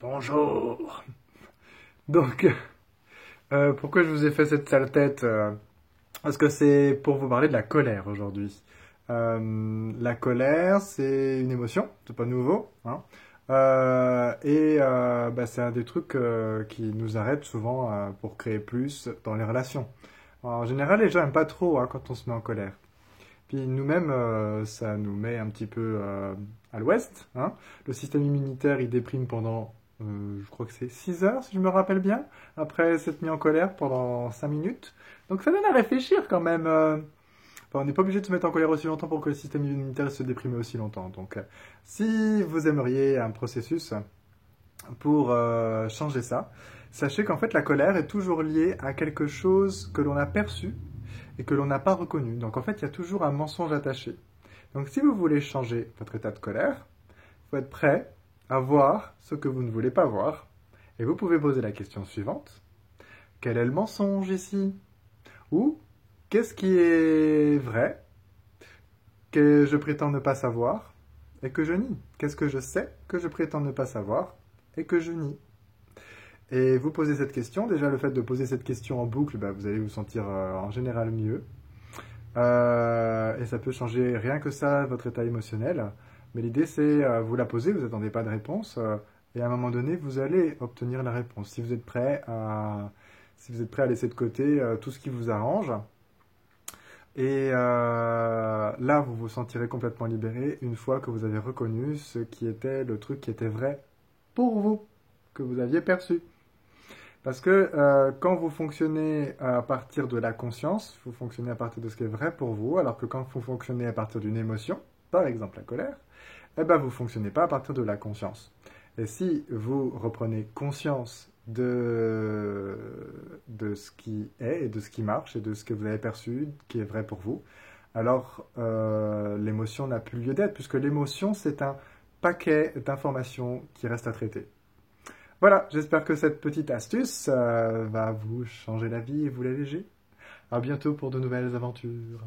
Bonjour. Donc, pourquoi je vous ai fait cette sale tête parce que c'est pour vous parler de la colère aujourd'hui. La colère, c'est une émotion, c'est pas nouveau, hein. C'est un des trucs qui nous arrête souvent pour créer plus dans les relations. En général, les gens aiment pas trop hein, quand on se met en colère. Puis nous-mêmes, ça nous met un petit peu à l'ouest, hein. Le système immunitaire, il déprime pendant, je crois que c'est 6 heures, si je me rappelle bien, après s'être mis en colère pendant 5 minutes. Donc ça donne à réfléchir quand même. Enfin, on n'est pas obligé de se mettre en colère aussi longtemps pour que le système immunitaire se déprime aussi longtemps. Donc si vous aimeriez un processus pour changer ça, sachez qu'en fait la colère est toujours liée à quelque chose que l'on a perçu et que l'on n'a pas reconnu. Donc en fait, il y a toujours un mensonge attaché. Donc si vous voulez changer votre état de colère, il faut être prêt à voir ce que vous ne voulez pas voir. Et vous pouvez poser la question suivante. Quel est le mensonge ici? Ou qu'est-ce qui est vrai que je prétends ne pas savoir et que je nie? Qu'est-ce que je sais que je prétends ne pas savoir et que je nie? Et vous posez cette question, déjà le fait de poser cette question en boucle, bah, vous allez vous sentir en général mieux. Et ça peut changer rien que ça, votre état émotionnel. Mais l'idée, c'est vous la poser, vous n'attendez pas de réponse. Et à un moment donné, vous allez obtenir la réponse. Si vous êtes prêt à laisser de côté tout ce qui vous arrange. Et là, vous vous sentirez complètement libéré une fois que vous avez reconnu ce qui était le truc qui était vrai pour vous, que vous aviez perçu. Parce que quand vous fonctionnez à partir de la conscience, vous fonctionnez à partir de ce qui est vrai pour vous, alors que quand vous fonctionnez à partir d'une émotion, par exemple la colère, eh ben vous ne fonctionnez pas à partir de la conscience. Et si vous reprenez conscience de ce qui est et de ce qui marche et de ce que vous avez perçu, qui est vrai pour vous, alors l'émotion n'a plus lieu d'être, puisque l'émotion, c'est un paquet d'informations qui reste à traiter. Voilà, j'espère que cette petite astuce va vous changer la vie et vous l'alléger. À bientôt pour de nouvelles aventures.